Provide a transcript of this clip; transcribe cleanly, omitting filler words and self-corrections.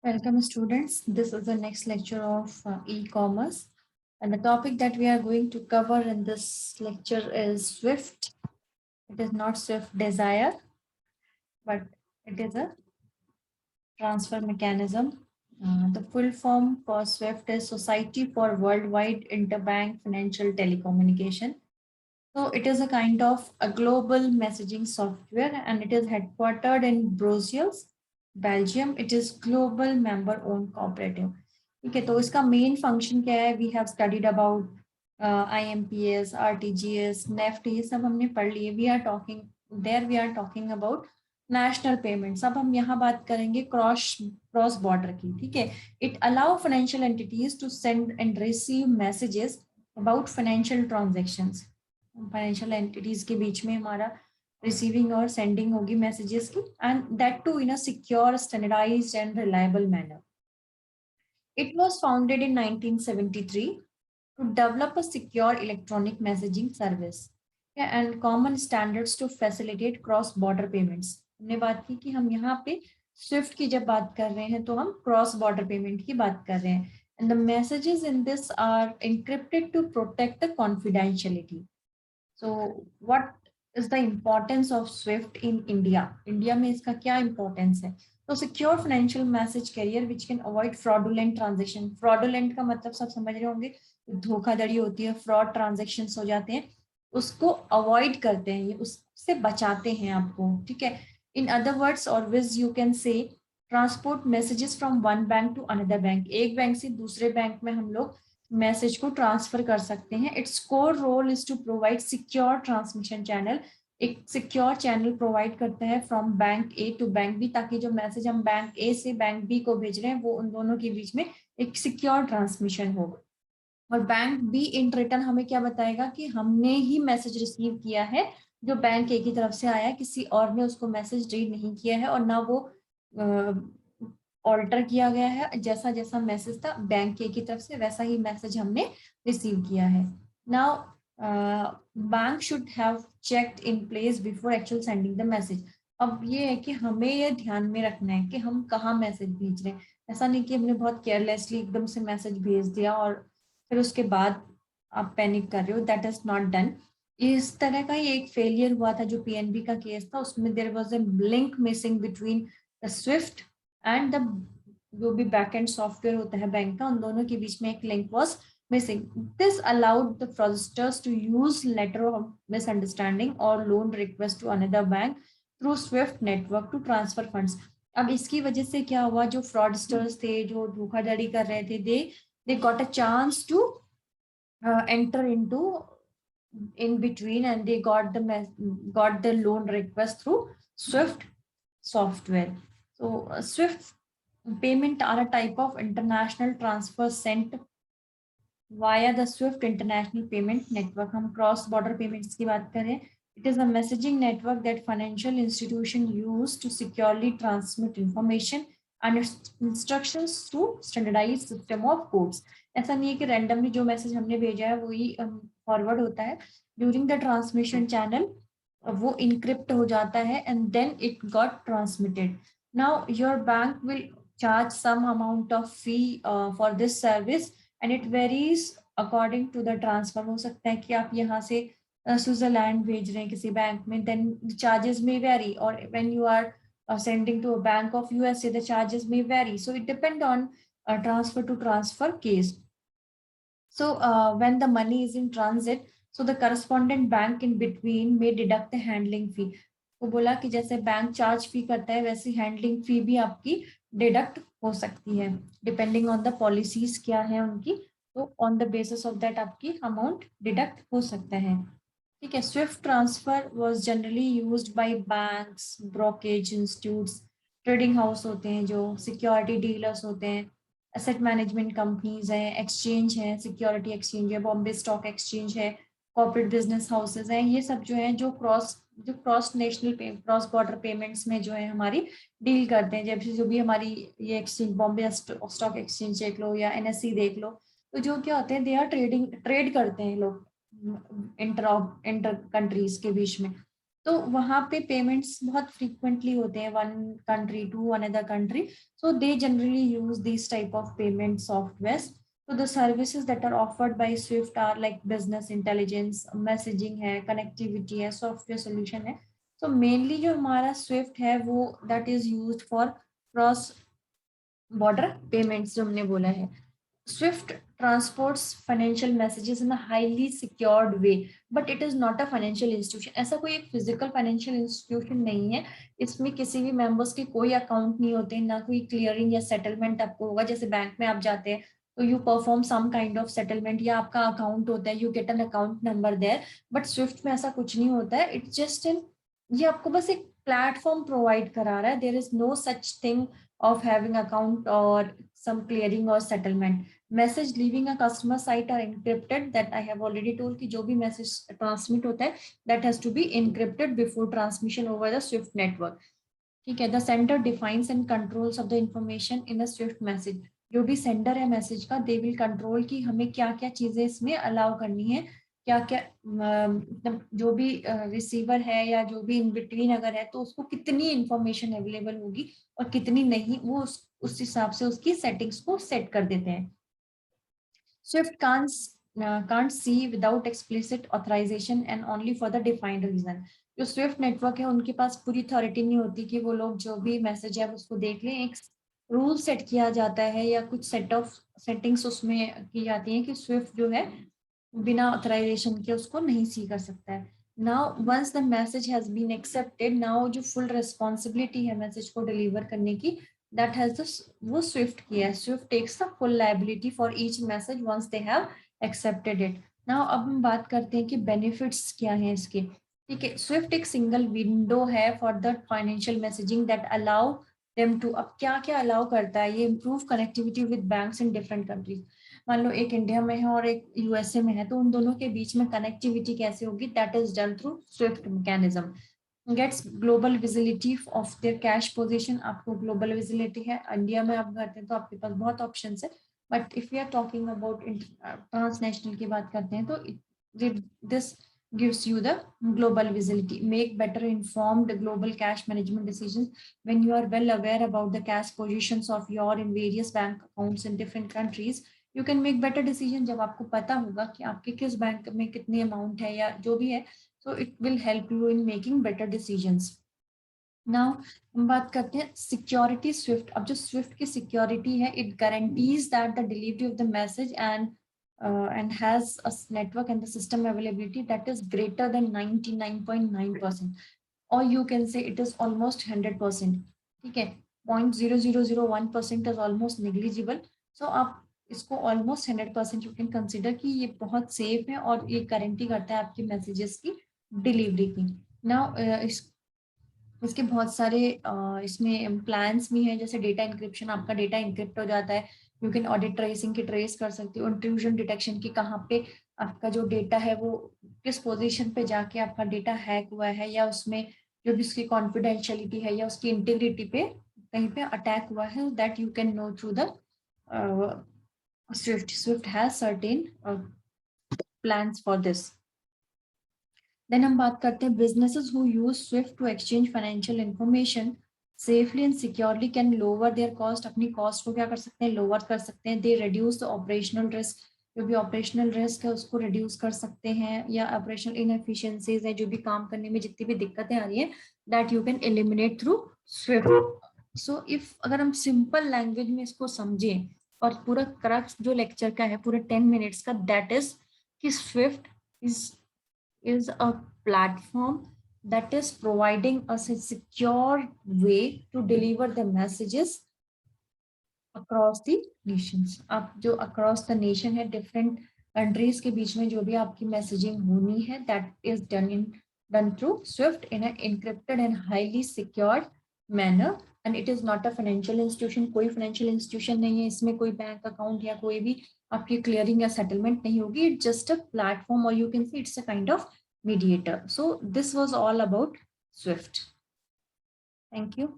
Welcome students. This is the next lecture of e-commerce, and the topic that we are going to cover in this lecture is Swift. It is not Swift Desire, but it is a transfer mechanism. The full form for Swift is Society for Worldwide Interbank Financial Telecommunication. So it is a kind of a global messaging software, and it is headquartered in Brussels, Belgium. It is global member owned cooperative. ठीक है, तो इसका main function क्या है? We have studied about IMPS, RTGS, NEFT, ये सब हमने पढ़ लिए. We are talking about national payments. अब हम यहाँ बात करेंगे क्रॉस बॉर्डर की. ठीक है, it allow financial entities to send and receive messages about financial transactions. Financial entities के बीच में हमारा रिसीविंग और सेंडिंग होगी मैसेजेस की, and that too in a secure, standardized and reliable manner. It was founded in 1973 to develop a secure electronic messaging service and common standards to facilitate cross-border payments. हमने बात की कि हम यहाँ पे स्विफ्ट की जब बात कर रहे हैं तो हम क्रॉस बॉर्डर पेमेंट की बात कर रहे हैं. And the messages in this are encrypted to protect the confidentiality. So what is the importance of SWIFT in India? India में इसका क्या importance है? तो secure financial message carrier which can avoid fraudulent transaction. Fraudulent का मतलब सब समझ रहे होंगे, धोखाधड़ी होती है, फ्रॉड ट्रांजेक्शन हो जाते हैं, उसको अवॉइड करते हैं, ये उससे बचाते हैं आपको. ठीक है, इन अदर वर्ड्स और which you can say transport messages from one bank to another bank. एक बैंक से दूसरे बैंक में हम लोग मैसेज को ट्रांसफर कर सकते हैं. Its core role is to provide secure transmission channel. एक सिक्योर चैनल प्रोवाइड करता है from bank A to bank B, ताकि जो मैसेज हम बैंक ए से बैंक बी को भेज रहे हैं वो उन दोनों के बीच में एक सिक्योर ट्रांसमिशन होगा. और बैंक बी इन रिटर्न हमें क्या बताएगा कि हमने ही मैसेज रिसीव किया है, जो बैंक ए की तरफ से आया है, किसी और ने उसको मैसेज रीड नहीं किया है, और ना वो ऑल्टर किया गया है. जैसा जैसा मैसेज था बैंक ए की तरफ से, वैसा ही मैसेज हमने रिसीव किया है. Now bank should have checked in place before actual sending the message. अब ये है कि हमें ये ध्यान में रखना है कि हम कहाँ मैसेज भेज रहे हैं. ऐसा नहीं कि हमने बहुत केयरलेसली एकदम से मैसेज भेज दिया और फिर उसके बाद आप पैनिक कर रहे हो. That is not done. इस तरह का ही एक फेलियर हुआ था जो पीएनबी का केस था. उसमें there was a link missing between the swift and the जो भी बैकएंड सॉफ्टवेयर होता है बैंक का, उन दोनों के बीच में एक link was missing. This allowed the fraudsters to use letter of misunderstanding or loan request to another bank through SWIFT network to transfer funds. अब इसकी वजह से क्या हुआ, जो fraudsters थे, जो धोखाधड़ी कर रहे थे, they got a chance to enter into in between, and they got the loan request through SWIFT software. So SWIFT payment are a type of international transfer sent via the SWIFT International Payment Network. हम cross border payments की बात करें. It is a messaging network that financial institution use to securely transmit information and instructions through standardized system of codes. ऐसा नहीं है कि randomly जो message हमने भेजा है वही फॉरवर्ड होता है. During the transmission channel वो encrypt हो जाता है and then it got transmitted. Now your bank will charge some amount of fee for this service, and it varies according to the transfer. हो सकता है कि आप यहाँ से स्विट्जरलैंड भेज रहे हैं किसी बैंक में, then the charges may vary, or when you are sending to a bank of USA, the charges may vary. So it depends on transfer to transfer case. So when the money is in transit, so the correspondent bank in between may deduct the handling fee. वो बोला कि जैसे bank charge फी करता है वैसे handling फी भी आपकी deduct हो सकती है, डिपेंडिंग ऑन द पॉलिसीज क्या है उनकी. तो on the basis of that आपकी अमाउंट डिडक्ट हो सकता है. ठीक है, Swift transfer was generally used by banks, brokerage institutes, trading house होते हैं, जो सिक्योरिटी डीलर्स होते हैं, एसेट मैनेजमेंट कंपनीज हैं, एक्सचेंज है, सिक्योरिटी एक्सचेंज है, बॉम्बे स्टॉक एक्सचेंज है, कॉर्पोरेट बिजनेस हाउसेज हैं. ये सब जो है जो cross national cross border payments में जो है हमारी डील करते हैं. जैसे जो भी हमारी ये एक्सचेंज, बॉम्बे स्टॉक एक्सचेंज देख लो या एनएससी देख लो, तो जो क्या होते हैं, दे आर ट्रेड करते हैं लोग इंटर कंट्रीज के बीच में. तो वहाँ पे पेमेंट्स बहुत फ्रीक्वेंटली होते हैं, one country to another country, so they generally use this type of payment software. So the services that are offered by Swift are like business intelligence, messaging है, connectivity है, software solution है. So mainly जो हमारा Swift है वो that is used for cross border payments जो हमने बोला है. Swift transports financial messages in a highly secured way, but it is not a financial institution. ऐसा कोई एक physical financial institution नहीं है. इसमें किसी भी members के कोई account नहीं होते, ना कोई clearing या settlement आपको होगा. जैसे बैंक में आप जाते हैं तो you perform some kind of settlement या आपका account होता है, you get an account number there. But Swift में ऐसा कुछ नहीं होता है. It's just an, ये आपको बस एक platform provide करा रहा है. There is no such thing of having account or some clearing or settlement. Message leaving a customer site are encrypted, that I have already told कि जो भी message transmit होता है that has to be encrypted before transmission over the Swift network. ठीक है. The sender defines and controls of the information in a Swift message. जो भी sender है message का, they will control कि हमें क्या क्या चीजें इसमें allow करनी है, क्या क्या जो भी रिसीवर है या जो भी इन बिटवीन अगर है तो उसको कितनी इंफॉर्मेशन अवेलेबल होगी और कितनी नहीं, वो उस हिसाब से उसकी सेटिंग्स को सेट कर देते हैं. Swift can't see without explicit authorization and only for the defined reason. जो Swift नेटवर्क है उनके पास पूरी अथॉरिटी नहीं होती कि वो लोग जो भी मैसेज है उसको देख लें. एक रूल सेट किया जाता है या कुछ सेट ऑफ सेटिंग्स उसमें की जाती हैं कि Swift जो है बिना ऑथराइजेशन के उसको नहीं सी कर सकता है. Now once the message has been accepted, now जो फुल रिस्पॉन्सिबिलिटी है मैसेज को डिलीवर करने की, that has this वो Swift किया है. Swift takes the full liability for each message once they have accepted it. Now अब हम बात करते हैं कि benefits क्या हैं इसके. ठीक है. Swift एक single window है for the financial messaging that allow them to, अब क्या क्या allow करता है ये, improve connectivity with banks in different countries. मान लो एक इंडिया में है और एक यूएसए में है, तो उन दोनों के बीच में कनेक्टिविटी कैसे होगी, that is done through Swift mechanism. Gets global visibility of their cash position. आपको global visibility है, इंडिया में आप करते हैं तो आपके पास बहुत options है, but if we are talking about transnational की बात करते हैं तो this gives you the global visibility. Make better informed global cash management decisions when you are well aware about the cash positions of your in various bank accounts in different countries. You can make better decision जब आपको पता होगा कि आपके किस bank में कितनी amount है या जो भी है, so it will help you in making better decisions. Now हम बात करते हैं security Swift. अब जो Swift की security है, it guarantees that the delivery of the message and has a network and the system availability that is greater than 99.9%, or you can say it is almost 100%. ठीक है. 0.0001% is almost negligible. So आप इसको almost 100% you can consider कि ये बहुत safe है और ये गारंटी करता है आपके मैसेजेस की डिलीवरी की. नाउ इसके बहुत सारे इसमें प्लान्स भी हैं, जैसे डेटा इंक्रिप्शन, आपका डेटा इंक्रिप्ट हो जाता है. यू कैन ऑडिट ट्रेसिंग की ट्रेस कर सकते हो, इंट्रूजन डिटेक्शन की कहाँ पे आपका जो डेटा है वो किस पोजीशन पे जाके आपका डेटा हैक हुआ है, या उसमें जो भी उसकी कॉन्फिडेंशियलिटी है या उसकी इंटीग्रिटी पे कहीं पे अटैक हुआ है, that you can know through the Swift has certain plans for this. Then हम बात करते हैं businesses who use Swift to exchange financial information safely and securely can lower their cost. अपनी cost को क्या कर सकते हैं, lower कर सकते हैं. They reduce the operational risk. जो भी operational risk है उसको reduce कर सकते हैं, या operational inefficiencies है, जो भी काम करने में जितनी भी दिक्कतें आ रही हैं, that you can eliminate through Swift. So if अगर हम simple language में इसको समझें, और पूरा क्रक्स जो लेक्चर का है पूरा 10 मिनट्स का, दैट इज कि Swift is a platform that is providing us a secure way to deliver the messages across the nations. आप जो across the nation है, different countries के बीच में जो भी आपकी मैसेजिंग होनी है, that is done through Swift in an encrypted and highly secured manner. And it is not a financial institution. कोई financial institution नहीं है इसमें, कोई बैंक अकाउंट या कोई भी आपकी क्लियरिंग या सेटलमेंट नहीं होगी. It's just a platform, or you can say it's a kind of mediator. So this was all about Swift. Thank you.